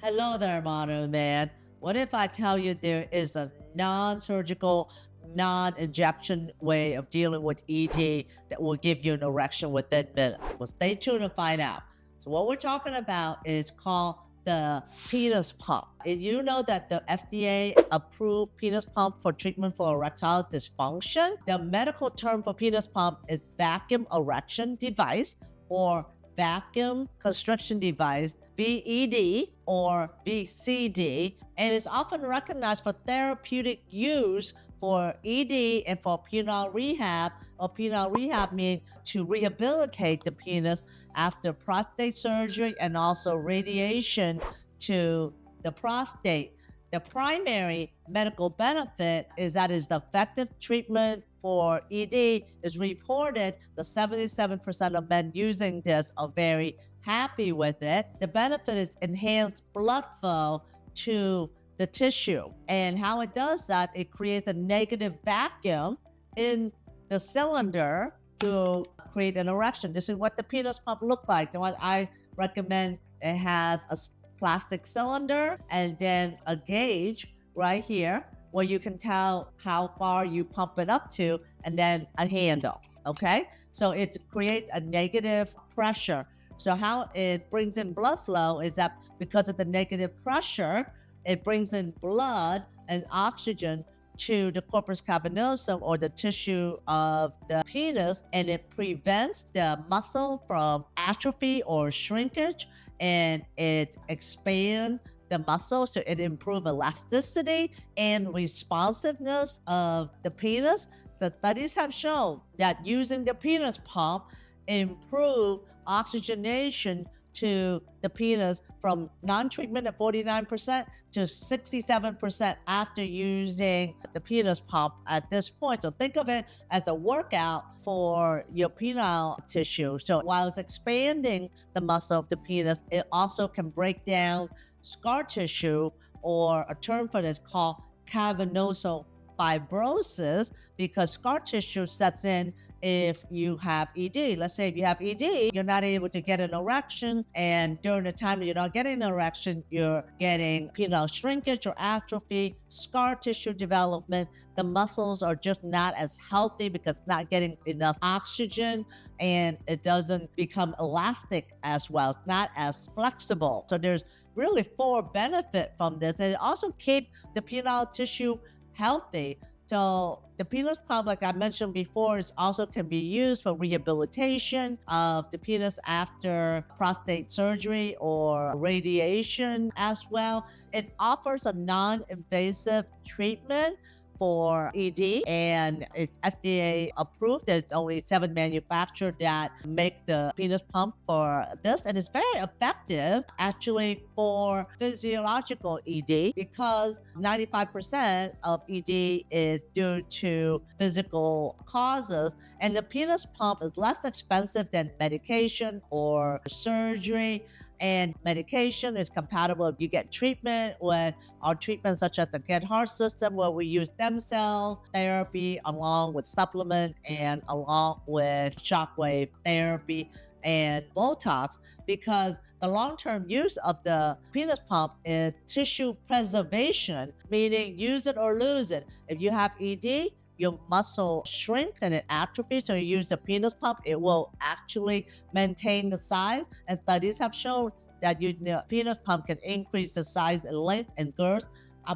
Hello there, modern man. What if I tell you there is a non surgical, non injection way of dealing with ED that will give you an erection within minutes? Well, stay tuned to find out. So, what we're talking about is called the penis pump. And you know that the FDA approved penis pump for treatment for erectile dysfunction? The medical term for penis pump is vacuum erection device or vacuum constriction device, VED or VCD, and is often recognized for therapeutic use for ED and for penile rehab, or penile rehab means to rehabilitate the penis after prostate surgery and also radiation to the prostate. The primary medical benefit is that is the effective treatment for ED is reported. The 77% of men using this are very happy with it. The benefit is enhanced blood flow to the tissue. And how it does that, it creates a negative vacuum in the cylinder to create an erection. This is what the penis pump looks like. The one I recommend, it has a plastic cylinder and then a gauge right here where you can tell how far you pump it up to, and then a handle. Okay, so it creates a negative pressure. So how it brings in blood flow is that because of the negative pressure, it brings in blood and oxygen to the corpus cavernosum, or the tissue of the penis, and it prevents the muscle from atrophy or shrinkage, and it expands the muscle, so it improves elasticity and responsiveness of the penis. The studies have shown that using the penis pump improve oxygenation to the penis from non-treatment at 49% to 67% after using the penis pump at this point. So think of it as a workout for your penile tissue. So while it's expanding the muscle of the penis, it also can break down scar tissue, or a term for this called cavernosal fibrosis, because scar tissue sets in if you have ED. Let's say if you have ED, you're not able to get an erection, and during the time that you're not getting an erection, you're getting penile shrinkage or atrophy, scar tissue development. The muscles are just not as healthy because it's not getting enough oxygen, and it doesn't become elastic as well. It's not as flexible. So there's really four benefit from this, and it also keep the penile tissue healthy. So the penis pump, like I mentioned before, is also can be used for rehabilitation of the penis after prostate surgery or radiation as well. It offers a non-invasive treatment for ED, and it's FDA approved. There's only 7 manufacturers that make the penis pump for this, and it's very effective actually for physiological ED, because 95% of ED is due to physical causes, and the penis pump is less expensive than medication or surgery. And medication is compatible if you get treatment with our treatments such as the Get Heart system, where we use stem cell therapy along with supplements and along with shockwave therapy and Botox, because the long-term use of the penis pump is tissue preservation, meaning use it or lose it. If you have ED, your muscle shrinks and it atrophies. So you use the penis pump, it will actually maintain the size. And studies have shown that using the penis pump can increase the size and length and girth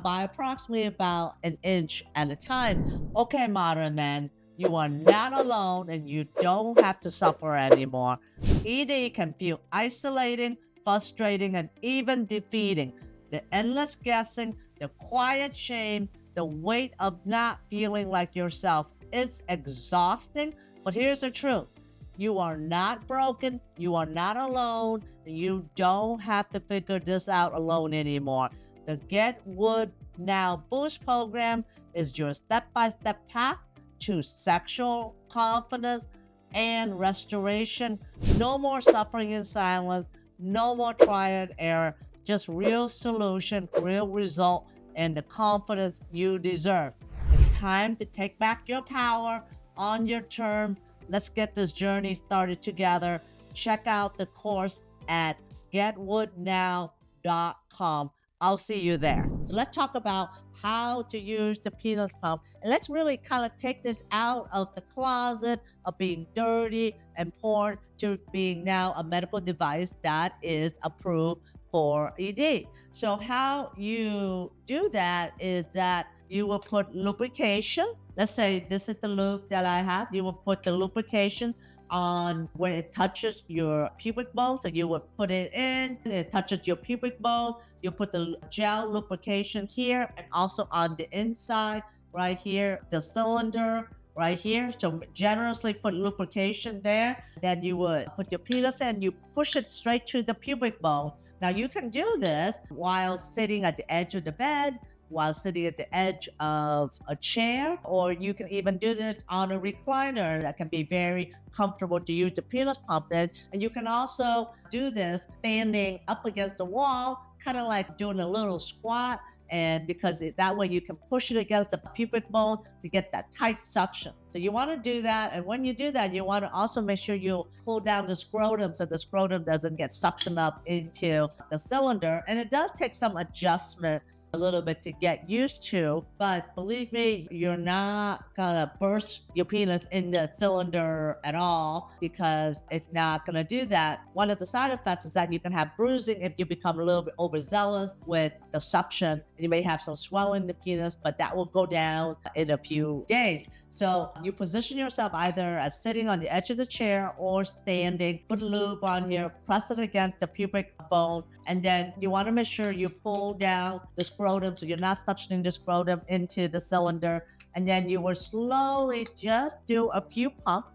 by approximately about an inch at a time. Okay, modern man, you are not alone and you don't have to suffer anymore. ED can feel isolating, frustrating, and even defeating. The endless guessing, the quiet shame, the weight of not feeling like yourself. It's exhausting, but here's the truth. You are not broken. You are not alone. You don't have to figure this out alone anymore. The Get Wood Now Boost program is your step-by-step path to sexual confidence and restoration. No more suffering in silence. No more trial and error. Just real solution, real result, and the confidence you deserve. It's time to take back your power on your term. Let's get this journey started together. Check out the course at getwoodnow.com. pump, I'll see you there. So let's talk about how to use the penis pump. And let's really kind of take this out of the closet of being dirty and porn to being now a medical device that is approved for ED. So how you do that is that you will put lubrication. Let's say this is the lube that I have. You will put the lubrication on where it touches your pubic bone. So you would put it in, and it touches your pubic bone. You put the gel lubrication here and also on the inside, right here, the cylinder right here. So generously put lubrication there. Then you would put your penis and you push it straight to the pubic bone. Now you can do this while sitting at the edge of the bed, while sitting at the edge of a chair, or you can even do this on a recliner. That can be very comfortable to use the penis pump in. And you can also do this standing up against the wall, kind of like doing a little squat. And because that way you can push it against the pubic bone to get that tight suction. So you want to do that. And when you do that, you want to also make sure you pull down the scrotum so the scrotum doesn't get suctioned up into the cylinder. And it does take some adjustment a little bit to get used to, but believe me, you're not gonna burst your penis in the cylinder at all, because it's not gonna do that. One of the side effects is that you can have bruising if you become a little bit overzealous with the suction. You may have some swelling in the penis, but that will go down in a few days. So you position yourself either as sitting on the edge of the chair or standing, put lube on here, press it against the pubic bone, and then you want to make sure you pull down the scrotum so you're not suctioning the scrotum into the cylinder. And then you will slowly just do a few pumps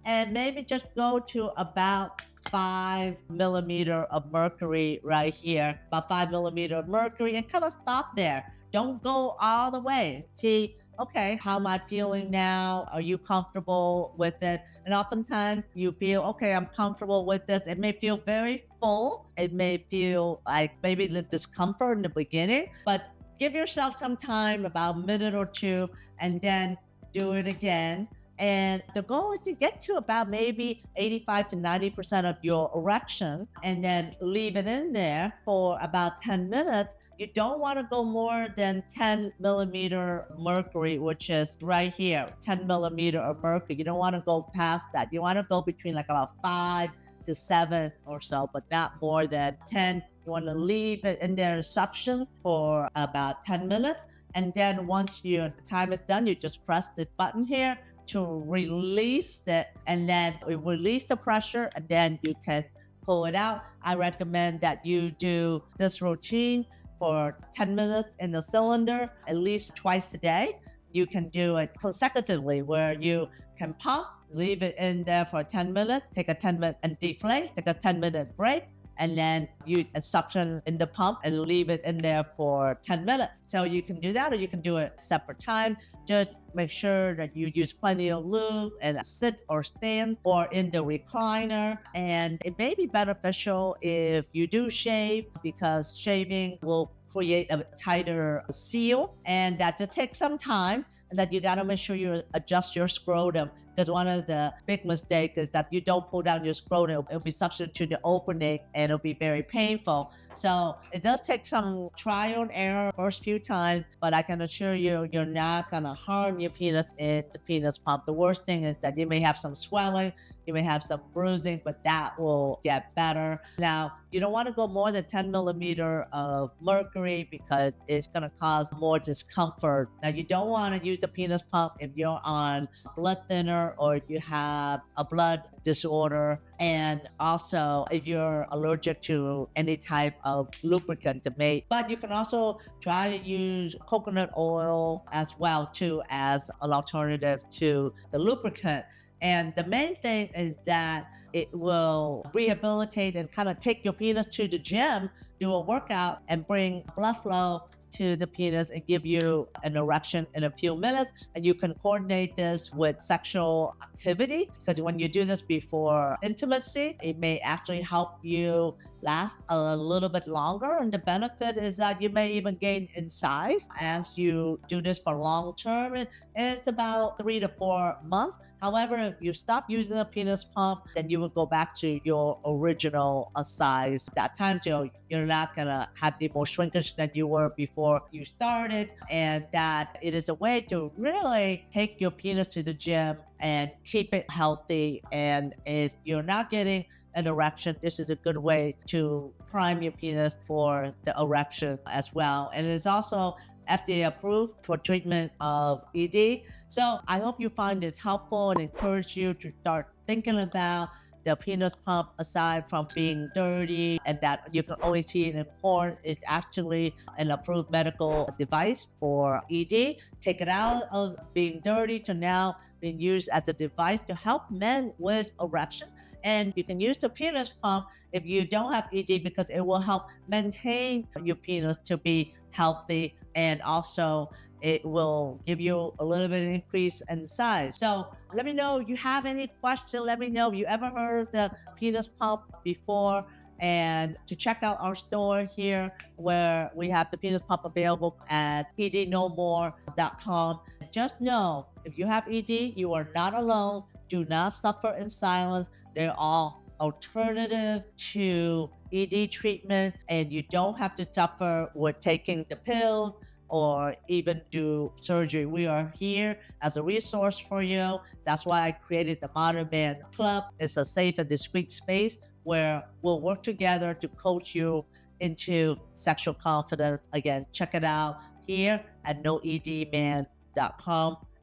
and maybe just go to about 5 millimeter of mercury right here, about 5 millimeter of mercury, and kind of stop there. Don't go all the way. See, okay, how am I feeling now? Are you comfortable with it? And oftentimes you feel, okay, I'm comfortable with this. It may feel very full. It may feel like maybe the discomfort in the beginning, but give yourself some time, about a minute or two, and then do it again. And the goal is to get to about maybe 85 to 90% of your erection, and then leave it in there for about 10 minutes. You don't want to go more than 10 millimeter mercury, which is right here, 10 millimeter of mercury. You don't want to go past that. You want to go between like about 5 to 7 or so, but not more than 10. You want to leave it in there suction for about 10 minutes. And then once your time is done, you just press this button here to release it, and then it release the pressure, and then you can pull it out. I recommend that you do this routine for 10 minutes in the cylinder, at least twice a day. You can do it consecutively where you can pump, leave it in there for 10 minutes, take a 10-minute and deflate, take a 10-minute break, and then you suction in the pump and leave it in there for 10 minutes. So you can do that, or you can do it separate time. Just make sure that you use plenty of lube and sit or stand or in the recliner. And it may be beneficial if you do shave, because shaving will create a tighter seal, and that just takes some time. And that you gotta make sure you adjust your scrotum, because one of the big mistakes is that you don't pull down your scrotum. It'll be suctioned to the opening and it'll be very painful. So it does take some trial and error first few times, but I can assure you, you're not gonna harm your penis in the penis pump. The worst thing is that you may have some swelling, you may have some bruising, but that will get better. Now, you don't want to go more than 10 millimeter of mercury, because it's going to cause more discomfort. Now, you don't want to use the penis pump if you're on blood thinner or if you have a blood disorder, and also if you're allergic to any type of lubricant to make. But you can also try to use coconut oil as well too, as an alternative to the lubricant. And the main thing is that it will rehabilitate and kind of take your penis to the gym, do a workout, and bring blood flow to the penis and give you an erection in a few minutes. And you can coordinate this with sexual activity, because when you do this before intimacy, it may actually help you last a little bit longer. And the benefit is that you may even gain in size as you do this for long term. It's about 3 to 4 months. However, if you stop using a penis pump, then you will go back to your original size. That time, you're not gonna have the more shrinkage than you were before you started, and that it is a way to really take your penis to the gym and keep it healthy. And if you're not getting an erection, this is a good way to prime your penis for the erection as well. And it's also FDA approved for treatment of ED. So I hope you find this helpful and encourage you to start thinking about the penis pump. Aside from being dirty and that you can only see it in porn, it's actually an approved medical device for ED. Take it out of being dirty to now being used as a device to help men with erection. And you can use the penis pump if you don't have ED, because it will help maintain your penis to be healthy, and also it will give you a little bit of increase in size. So let me know if you have any question. Let me know if you ever heard of the penis pump before, and to check out our store here where we have the penis pump available at ednomore.com. Just know, if you have ED, you are not alone. Do not suffer in silence. They're all alternative to ED treatment, and you don't have to suffer with taking the pills or even do surgery. We are here as a resource for you. That's why I created the Modern Man Club. It's a safe and discreet space where we'll work together to coach you into sexual confidence. Again, check it out here at noedman.com.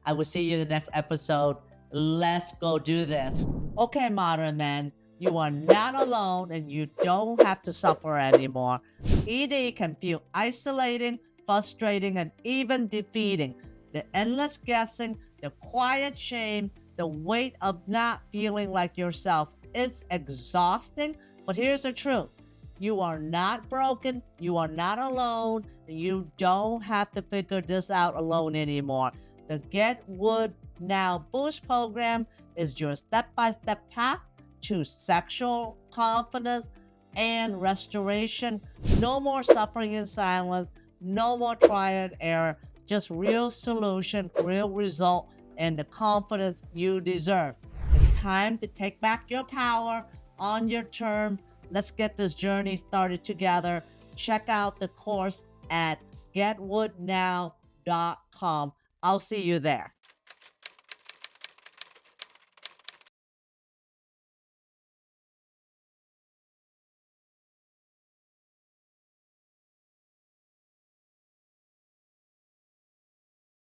I will see you in the next episode. Let's go do this. Okay, modern man, you are not alone and you don't have to suffer anymore. ED can feel isolating, frustrating, and even defeating. The endless guessing, the quiet shame, the weight of not feeling like yourself. It's exhausting, but here's the truth. You are not broken. You are not alone. You don't have to figure this out alone anymore. The Get Wood Now Boost program is your step-by-step path to sexual confidence and restoration. No more suffering in silence. No more trial and error. Just real solution, real result, and the confidence you deserve. It's time to take back your power on your term. Let's get this journey started together. Check out the course at getwoodnow.com. I'll see you there.